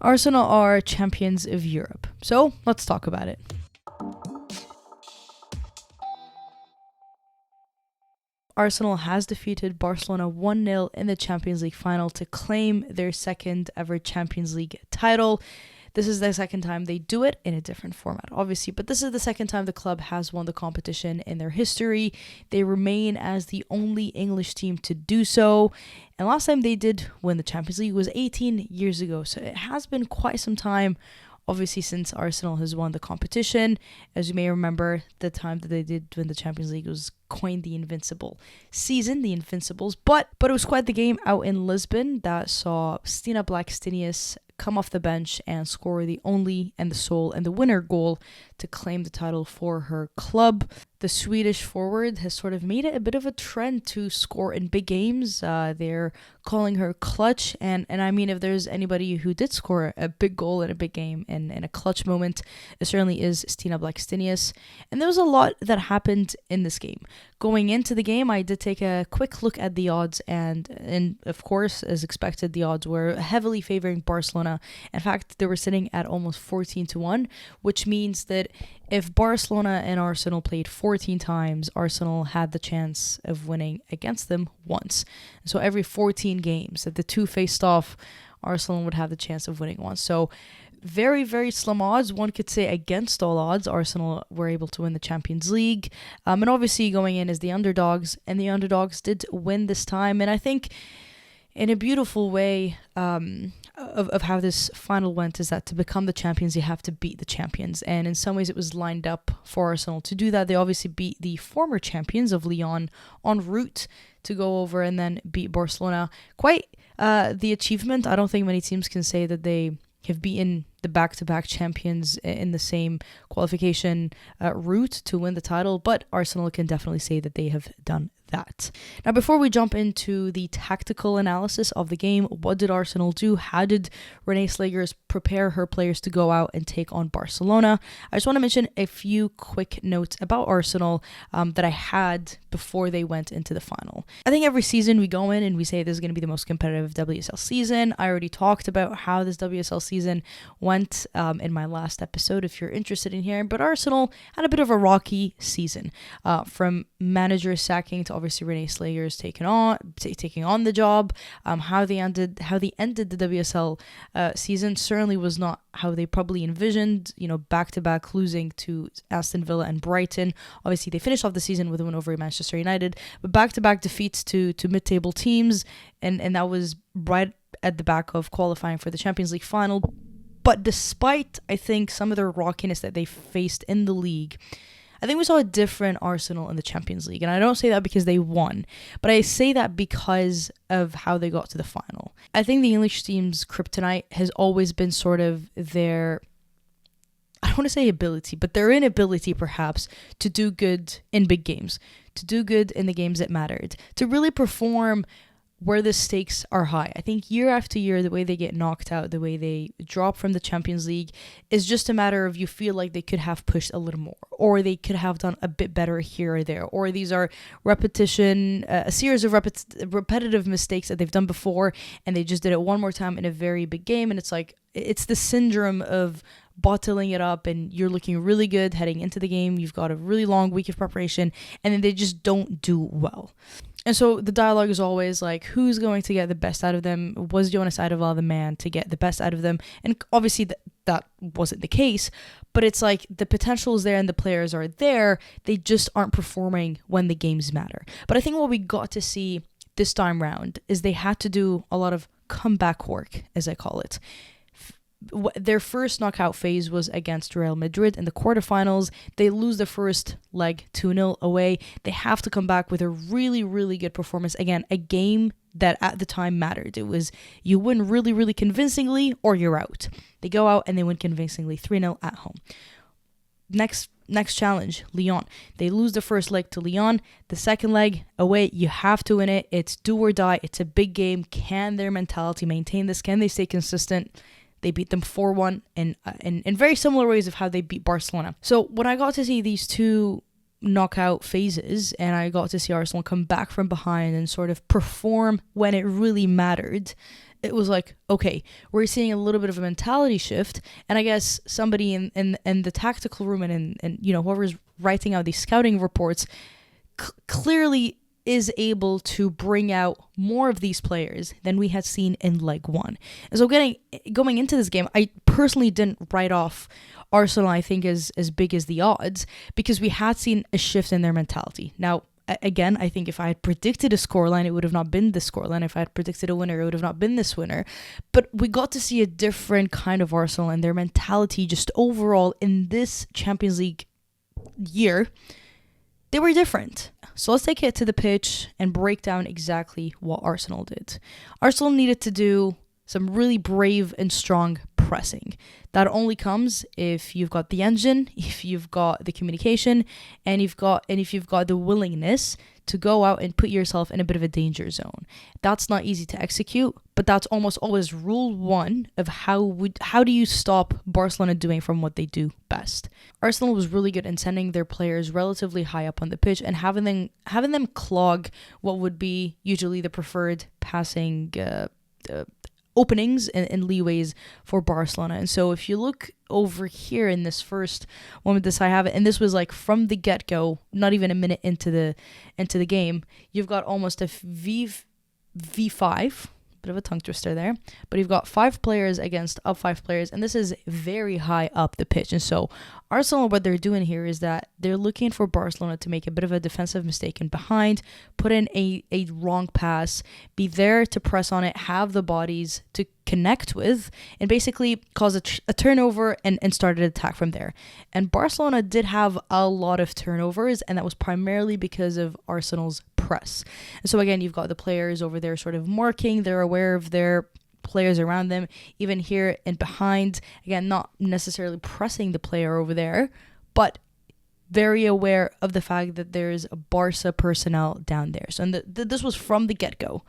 Arsenal are champions of Europe, so let's talk about it. Arsenal has defeated Barcelona 1-0 in the Champions League final to claim their second ever Champions League title. This is the second time they do it in a different format, obviously, but this is the second time the club has won the competition in their history. They remain as the only English team to do so, and last time they did win the Champions League was 18 years ago, so it has been quite some time, obviously, since Arsenal has won the competition. As you may remember, the time that they did win the Champions League was coined the Invincible season, the Invincibles, but it was quite the game out in Lisbon that saw Stina Blackstenius come off the bench and score the only and the sole and the winner goal to claim the title for her club. The Swedish forward has sort of made it a bit of a trend to score in big games. They're calling her clutch, and I mean, if there's anybody who did score a big goal in a big game in a clutch moment, it certainly is Stina Blackstenius. And there was a lot that happened in this game. Going into the game, I did take a quick look at the odds, and of course, as expected, the odds were heavily favoring Barcelona. In fact, they were sitting at almost 14-1, which means that if Barcelona and Arsenal played 14 times, Arsenal had the chance of winning against them once. So every 14 games that the two faced off, Arsenal would have the chance of winning once. So very, very slim odds. One could say against all odds, Arsenal were able to win the Champions League. And obviously going in as the underdogs, and the underdogs did win this time. And I think in a beautiful way of how this final went is that to become the champions, you have to beat the champions. And in some ways it was lined up for Arsenal to do that. They obviously beat the former champions of Lyon en route to go over and then beat Barcelona. Quite the achievement. I don't think many teams can say that they have beaten the back-to-back champions in the same qualification route to win the title, but Arsenal can definitely say that they have done that. Now, before we jump into the tactical analysis of the game, what did Arsenal do? How did Renée Slegers prepare her players to go out and take on Barcelona? I just want to mention a few quick notes about Arsenal that I had before they went into the final. I think every season we go in and we say this is going to be the most competitive WSL season. I already talked about how this WSL season went in my last episode, if you're interested in hearing, but Arsenal had a bit of a rocky season, from manager sacking to obviously Renée Slegers taking on the job. How they ended the WSL season certainly was not how they probably envisioned. Back-to-back losing to Aston Villa and Brighton. Obviously, they finished off the season with a win over Manchester United, but back-to-back defeats to mid-table teams, and that was right at the back of qualifying for the Champions League final. But despite, I think, some of the rockiness that they faced in the league, I think we saw a different Arsenal in the Champions League. And I don't say that because they won, but I say that because of how they got to the final. I think the English team's kryptonite has always been sort of their, I don't want to say ability, but their inability perhaps to do good in big games, to do good in the games that mattered, to really perform where the stakes are high. I think year after year, the way they get knocked out, the way they drop from the Champions League is just a matter of you feel like they could have pushed a little more, or they could have done a bit better here or there, or these are a series of repetitive mistakes that they've done before, and they just did it one more time in a very big game, and it's like, it's the syndrome of bottling it up, and you're looking really good heading into the game, you've got a really long week of preparation, and then they just don't do well. And so the dialogue is always like, who's going to get the best out of them? Was Jonas Eidevall the man to get the best out of them? And obviously that wasn't the case, but it's like the potential is there and the players are there. They just aren't performing when the games matter. But I think what we got to see this time round is they had to do a lot of comeback work, as I call it. Their first knockout phase was against Real Madrid in the quarterfinals. They lose the first leg 2-0 away. They have to come back with a really, really good performance. Again, a game that at the time mattered. It was you win really, really convincingly or you're out. They go out and they win convincingly 3-0 at home. Next challenge, Lyon. They lose the first leg to Lyon. The second leg away, you have to win it. It's do or die. It's a big game. Can their mentality maintain this? Can they stay consistent? They beat them 4-1 in very similar ways of how they beat Barcelona. So when I got to see these two knockout phases, and I got to see Arsenal come back from behind and sort of perform when it really mattered, it was like, okay, we're seeing a little bit of a mentality shift. And I guess somebody in the tactical room and whoever's writing out these scouting reports clearly is able to bring out more of these players than we had seen in leg one. And so going into this game, I personally didn't write off Arsenal, I think, as big as the odds, because we had seen a shift in their mentality. Now, again, I think if I had predicted a scoreline, it would have not been this scoreline. If I had predicted a winner, it would have not been this winner. But we got to see a different kind of Arsenal, and their mentality just overall in this Champions League year, they were different. So let's take it to the pitch and break down exactly what Arsenal did. Arsenal needed to do some really brave and strong pressing. That only comes if you've got the engine, if you've got the communication, and if you've got the willingness to go out and put yourself in a bit of a danger zone. That's not easy to execute, but that's almost always rule one of how do you stop Barcelona doing from what they do best. Arsenal was really good in sending their players relatively high up on the pitch and having them clog what would be usually the preferred passing openings and leeways for Barcelona. And so if you look over here in this first one with this, I have it, and this was like from the get-go, not even a minute into the game, you've got almost a V5, bit of a tongue twister there, but you've got 5 players against up 5 players, and this is very high up the pitch. And so Arsenal, what they're doing here is that they're looking for Barcelona to make a bit of a defensive mistake in behind, put in a wrong pass, be there to press on it, have the bodies to connect with, and basically cause a turnover and start an attack from there. And Barcelona did have a lot of turnovers, and that was primarily because of Arsenal's press. And so again, you've got the players over there sort of marking, they're aware of their players around them, even here and behind, again, not necessarily pressing the player over there, but very aware of the fact that there's a Barca personnel down there. So this was from the get-go.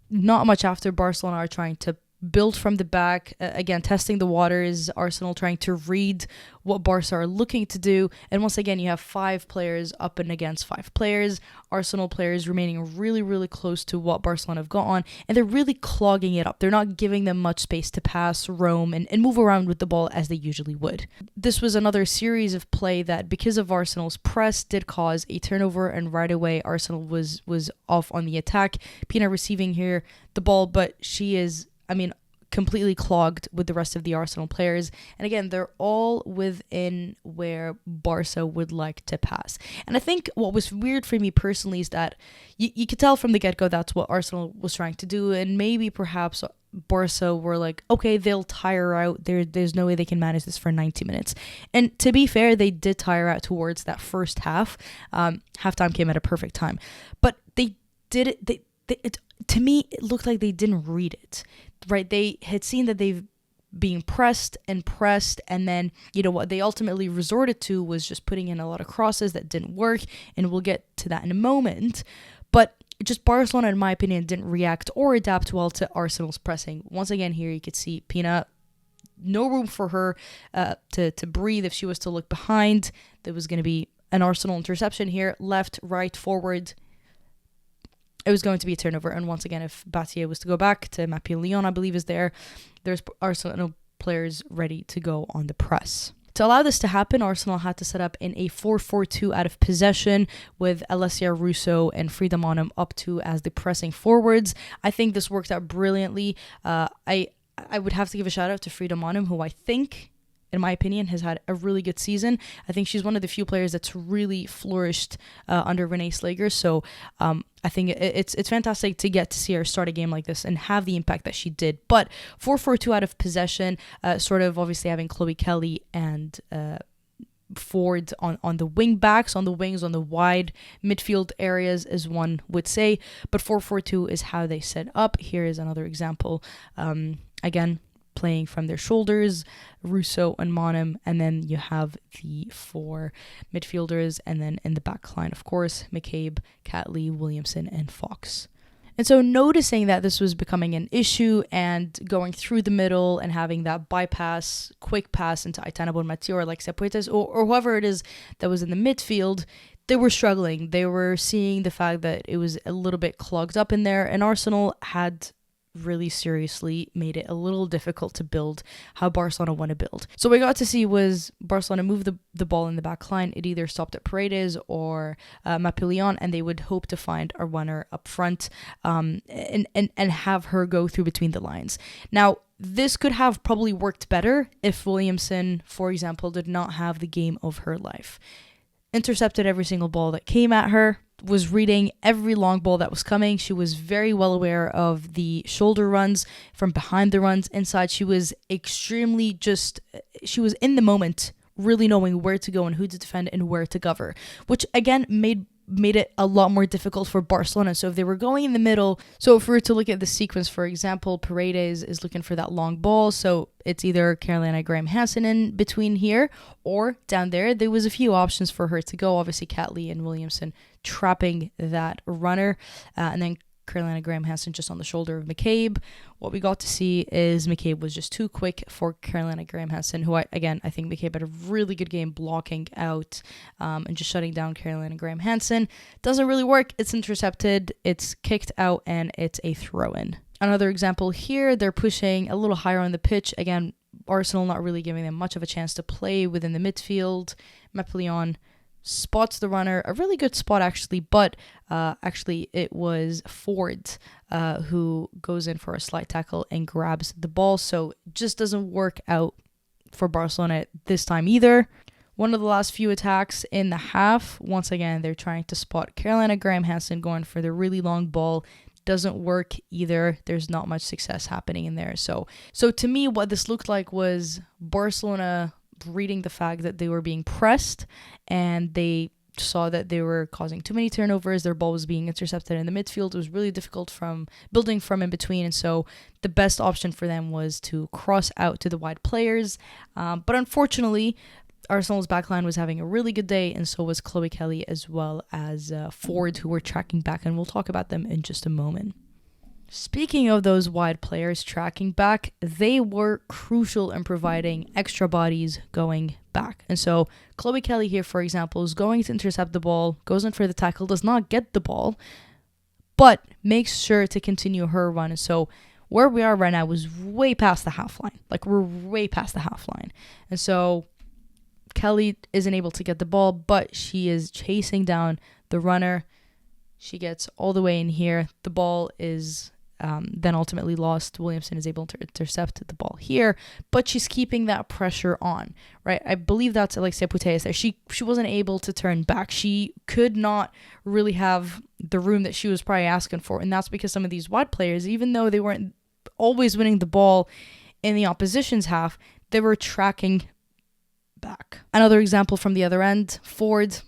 Not much after Barcelona are trying to build from the back, again, testing the waters, Arsenal trying to read what Barca are looking to do, and once again, you have 5 players up and against 5 players, Arsenal players remaining really, really close to what Barcelona have got on, and they're really clogging it up. They're not giving them much space to pass, roam, and move around with the ball as they usually would. This was another series of play that, because of Arsenal's press, did cause a turnover, and right away, Arsenal was off on the attack. Pina receiving here the ball, but she is, completely clogged with the rest of the Arsenal players. And again, they're all within where Barca would like to pass. And I think what was weird for me personally is that you could tell from the get-go that's what Arsenal was trying to do. And maybe perhaps Barca were like, okay, they'll tire out. There's no way they can manage this for 90 minutes. And to be fair, they did tire out towards that first half. Halftime came at a perfect time. But they did it. To me, it looked like they didn't read it, right? They had seen that they've been pressed, and then, what they ultimately resorted to was just putting in a lot of crosses that didn't work, and we'll get to that in a moment. But just Barcelona, in my opinion, didn't react or adapt well to Arsenal's pressing. Once again, here you could see Pina, no room for her to breathe. If she was to look behind, there was going to be an Arsenal interception here, left, right, forward. It was going to be a turnover. And once again, if Battier was to go back to Mappy Lyon, I believe is there's Arsenal players ready to go on the press. To allow this to happen, Arsenal had to set up in a 4-4-2 out of possession with Alessia Russo and Frida Monum up to as the pressing forwards. I think this worked out brilliantly. I would have to give a shout out to Frida Monum, who I think, in my opinion, has had a really good season. I think she's one of the few players that's really flourished under Renee Slager. So I think it's fantastic to get to see her start a game like this and have the impact that she did. But 4-4-2 out of possession, sort of obviously having Chloe Kelly and Ford on the wing backs, on the wings, on the wide midfield areas, as one would say. But 4-4-2 is how they set up. Here is another example. Again, playing from their shoulders, Russo and Monum, and then you have the 4 midfielders, and then in the back line, of course, McCabe, Catley, Williamson, and Fox. And so noticing that this was becoming an issue and going through the middle and having that bypass, quick pass into Aitana Bonmati or Alexia Puertas or whoever it is that was in the midfield, they were struggling. They were seeing the fact that it was a little bit clogged up in there, and Arsenal had really seriously made it a little difficult to build how Barcelona want to build. So what we got to see was Barcelona move the ball in the back line. It either stopped at Paredes or Mapillon, and they would hope to find a runner up front and have her go through between the lines. Now, this could have probably worked better if Williamson, for example, did not have the game of her life. Intercepted every single ball that came at her, was reading every long ball that was coming. She was very well aware of the shoulder runs from behind the runs inside. She was extremely she was in the moment, really knowing where to go and who to defend and where to cover, which again made it a lot more difficult for Barcelona. So if they were going in the middle, so if we were to look at the sequence, for example, Paredes is looking for that long ball, so it's either Carolina Graham Hansen in between here or down there. There was a few options for her to go, obviously Catley and Williamson trapping that runner, and then Carolina Graham Hansen just on the shoulder of McCabe. What we got to see is McCabe was just too quick for Carolina Graham Hansen, who I think McCabe had a really good game blocking out and just shutting down Carolina Graham Hansen. Doesn't really work. It's intercepted, it's kicked out, and it's a throw-in. Another example here, they're pushing a little higher on the pitch. Again, Arsenal not really giving them much of a chance to play within the midfield. Mapillon spots the runner, a really good spot actually, but actually it was Ford who goes in for a slight tackle and grabs the ball, so it just doesn't work out for Barcelona this time either. One of the last few attacks in the half, once again they're trying to spot Carolina Graham Hansen going for the really long ball. Doesn't work either. There's not much success happening in there. So to me, what this looked like was Barcelona reading the fact that they were being pressed and they saw that they were causing too many turnovers. Their ball was being intercepted in the midfield. It was really difficult from building from in between, and so the best option for them was to cross out to the wide players. But unfortunately, Arsenal's backline was having a really good day, and so was Chloe Kelly as well as Ford, who were tracking back, and we'll talk about them in just a moment. Speaking of those wide players tracking back, they were crucial in providing extra bodies going back. And so Chloe Kelly here, for example, is going to intercept the ball, goes in for the tackle, does not get the ball, but makes sure to continue her run. And so where we are right now is way past the half line. Like, we're way past the half line. And so Kelly isn't able to get the ball, but she is chasing down the runner. She gets all the way in here. The ball is then ultimately lost. Williamson is able to intercept the ball here, but she's keeping that pressure on, right? I believe that's Alexia Putellas there. She wasn't able to turn back. She could not really have the room that she was probably asking for, and that's because some of these wide players, even though they weren't always winning the ball in the opposition's half, they were tracking back. Another example from the other end, Ford,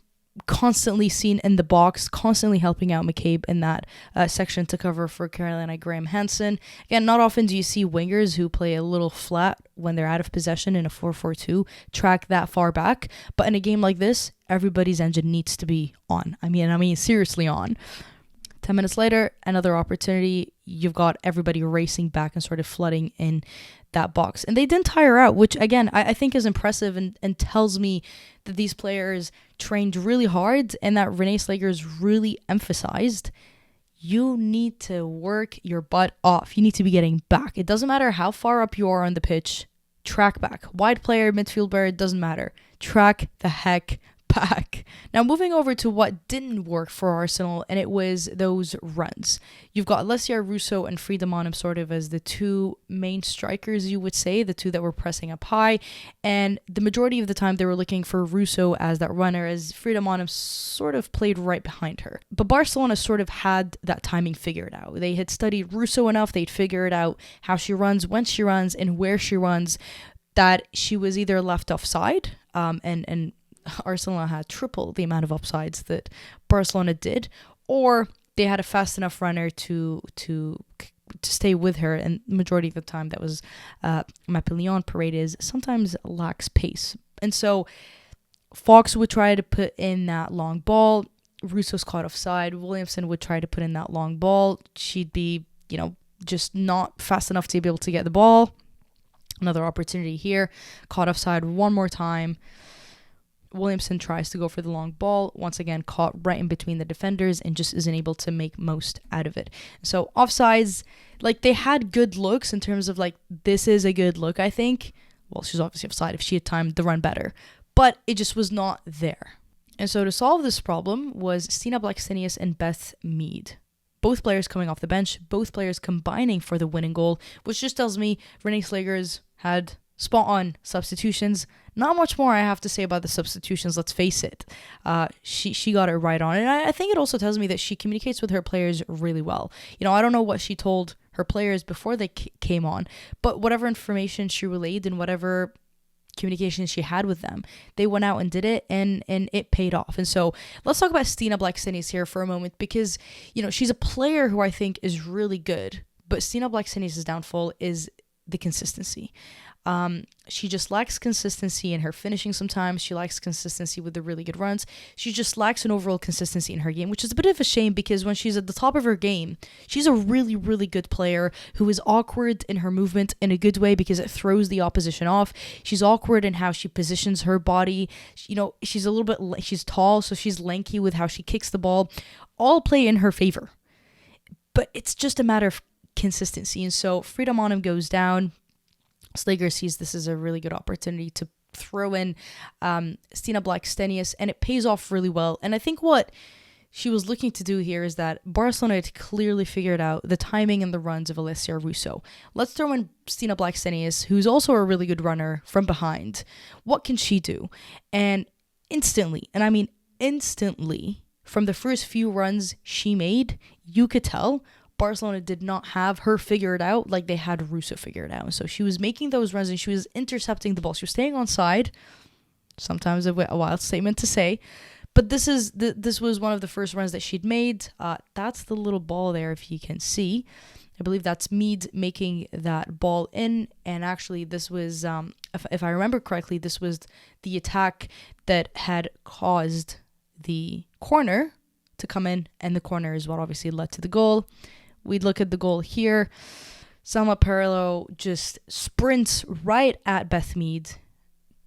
constantly seen in the box, constantly helping out McCabe in that section to cover for Carolina Graham Hansen. Again, not often do you see wingers who play a little flat when they're out of possession in a 4-4-2 track that far back, but in a game like this, everybody's engine needs to be on. I mean seriously on. 10 minutes later, another opportunity. You've got everybody racing back and sort of flooding in that box. And they didn't tire out, which again, I think is impressive and tells me that these players trained really hard and that Renee Slager's really emphasized, you need to work your butt off. You need to be getting back. It doesn't matter how far up you are on the pitch. Track back. Wide player, midfield player, it doesn't matter. Track the heck back. Now moving over to what didn't work for Arsenal, and it was those runs. You've got Alessia Russo and Frida Maanum sort of as the two main strikers, you would say, the two that were pressing up high, and the majority of the time they were looking for Russo as that runner, as Frida Maanum sort of played right behind her. But Barcelona sort of had that timing figured out. They had studied Russo enough, they'd figured out how she runs, when she runs, and where she runs, that she was either left offside, and Arsenal had triple the amount of upsides that Barcelona did, or they had a fast enough runner to stay with her, and the majority of the time that was Mapillon. Paredes sometimes lacks pace, and so Fox would try to put in that long ball. Russo's caught offside. Williamson would try to put in that long ball. She'd be, just not fast enough to be able to get the ball. Another opportunity here. Caught offside one more time. Williamson tries to go for the long ball. Once again, caught right in between the defenders and just isn't able to make most out of it. So offsides, they had good looks in terms of this is a good look, I think. Well, she's obviously offside if she had timed the run better. But it just was not there. And so to solve this problem was Stina Blackstenius and Beth Mead. Both players coming off the bench, both players combining for the winning goal, which just tells me Renee Slegers had spot-on substitutions. Not much more I have to say about the substitutions, let's face it. She got it right on. And I think it also tells me that she communicates with her players really well. I don't know what she told her players before they came on, but whatever information she relayed and whatever communication she had with them, they went out and did it, and it paid off. And so let's talk about Stina Blackstenius here for a moment, because she's a player who I think is really good, but Stina Blackstenius' downfall is the consistency. She just lacks consistency in her finishing sometimes. She lacks consistency with the really good runs. She just lacks an overall consistency in her game, which is a bit of a shame, because when she's at the top of her game, she's a really, really good player who is awkward in her movement in a good way because it throws the opposition off. She's awkward in how she positions her body. She's a little bit, she's tall, so she's lanky with how she kicks the ball. All play in her favor. But it's just a matter of consistency. And so Frida Monum goes down. Slager sees this as a really good opportunity to throw in Stina Blackstenius, and it pays off really well. And I think what she was looking to do here is that Barcelona had clearly figured out the timing and the runs of Alessia Russo. Let's throw in Stina Blackstenius, who's also a really good runner from behind. What can she do? And instantly, and I mean instantly, from the first few runs she made, you could tell Barcelona did not have her figured out like they had Russo figured out. And so she was making those runs and she was intercepting the ball. She was staying on side. Sometimes a wild statement to say. But this was one of the first runs that she'd made. That's the little ball there, if you can see. I believe that's Mead making that ball in. And actually, this was, if I remember correctly, this was the attack that had caused the corner to come in. And the corner is what obviously led to the goal. We'd look at the goal here. Selma Perillo just sprints right at Beth Mead.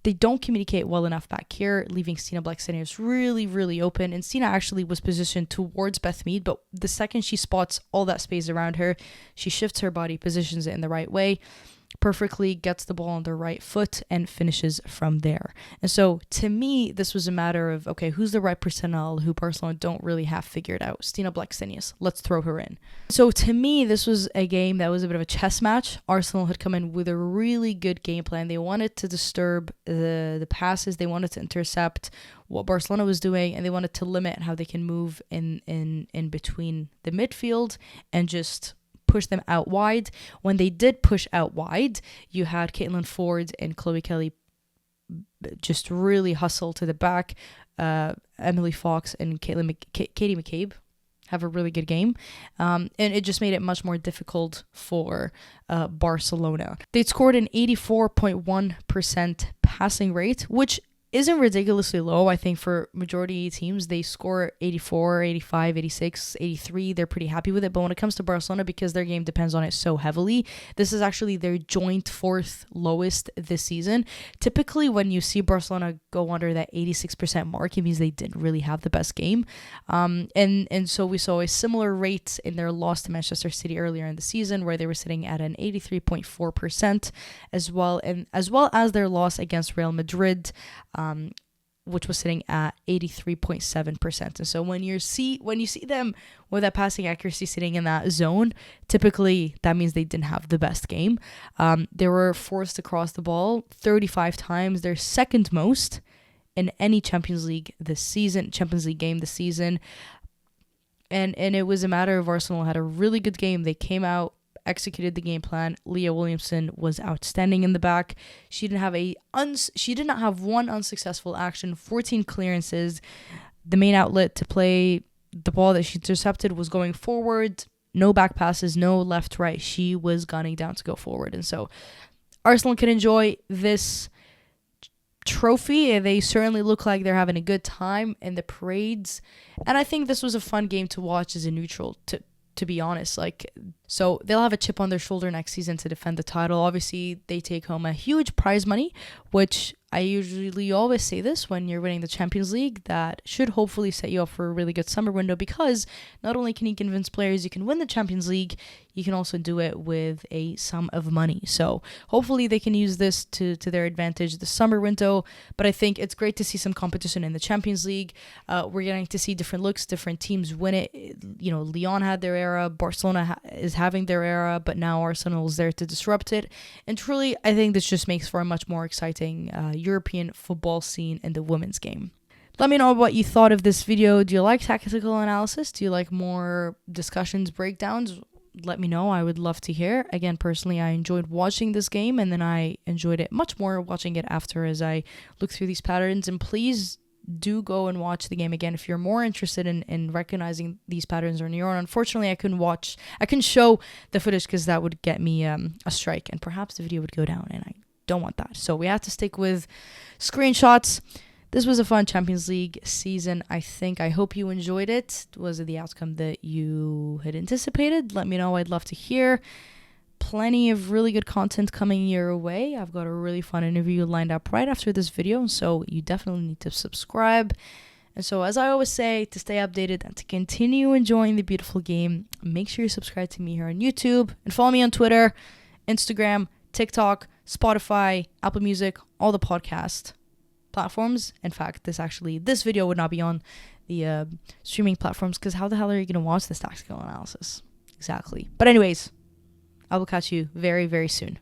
They don't communicate well enough back here, leaving Stina Blackstenius really, really open. And Stina actually was positioned towards Beth Mead, but the second she spots all that space around her, she shifts her body, positions it in the right way, perfectly gets the ball on the right foot, and finishes from there. And so, to me, this was a matter of, okay, who's the right personnel who Barcelona don't really have figured out? Stina Blackstenius. Let's throw her in. So, to me, this was a game that was a bit of a chess match. Arsenal had come in with a really good game plan. They wanted to disturb the passes. They wanted to intercept what Barcelona was doing, and they wanted to limit how they can move in between the midfield and just push them out wide. When they did push out wide, you had Caitlin Ford and Chloe Kelly just really hustle to the back. Emily Fox and Katie McCabe have a really good game. And it just made it much more difficult for Barcelona. They scored an 84.1% passing rate, which isn't ridiculously low. I think for majority teams, they score 84, 85, 86, 83. They're pretty happy with it. But when it comes to Barcelona, because their game depends on it so heavily, this is actually their joint fourth lowest this season. Typically, when you see Barcelona go under that 86% mark, it means they didn't really have the best game. And so we saw a similar rate in their loss to Manchester City earlier in the season, where they were sitting at an 83.4% as well as their loss against Real Madrid, which was sitting at 83.7%. And so when you see them with that passing accuracy sitting in that zone, typically that means they didn't have the best game. They were forced to cross the ball 35 times, their second most in any Champions League game this season. And it was a matter of Arsenal had a really good game. They came out, executed the game plan. Leah Williamson was outstanding in the back. She did not have one unsuccessful action, 14 clearances. The main outlet to play the ball that she intercepted was going forward. No back passes, no left, right. She was gunning down to go forward. And so Arsenal can enjoy this trophy. They certainly look like they're having a good time in the parades, and I think this was a fun game to watch as a neutral, to be honest. Like, so they'll have a chip on their shoulder next season to defend the title. Obviously, they take home a huge prize money, which I usually always say this when you're winning the Champions League, that should hopefully set you up for a really good summer window, because not only can you convince players you can win the Champions League, you can also do it with a sum of money. So hopefully they can use this to their advantage the summer window. But I think it's great to see some competition in the Champions League. We're getting to see different looks, different teams win it. You know, Lyon had their era, Barcelona is having their era, but now Arsenal is there to disrupt it. And truly, I think this just makes for a much more exciting European football scene in the women's game. Let me know what you thought of this video. Do you like tactical analysis? Do you like more discussions, breakdowns? Let me know. I would love to hear. Again, personally, I enjoyed watching this game, and then I enjoyed it much more watching it after as I looked through these patterns. And please do go and watch the game again if you're more interested in recognizing these patterns on your own. Unfortunately, I couldn't show the footage because that would get me a strike, and perhaps the video would go down, and I don't want that. So we have to stick with screenshots. This was a fun Champions League season, I think. I hope you enjoyed it. Was it the outcome that you had anticipated? Let me know. I'd love to hear. Plenty of really good content coming your way. I've got a really fun interview lined up right after this video, so you definitely need to subscribe. And so, as I always say, to stay updated and to continue enjoying the beautiful game, make sure you subscribe to me here on YouTube and follow me on Twitter, Instagram, TikTok, Spotify, Apple Music, all the podcast platforms. In fact, this video would not be on the streaming platforms, because how the hell are you going to watch this tactical analysis? Exactly. But anyways, I will catch you very, very soon.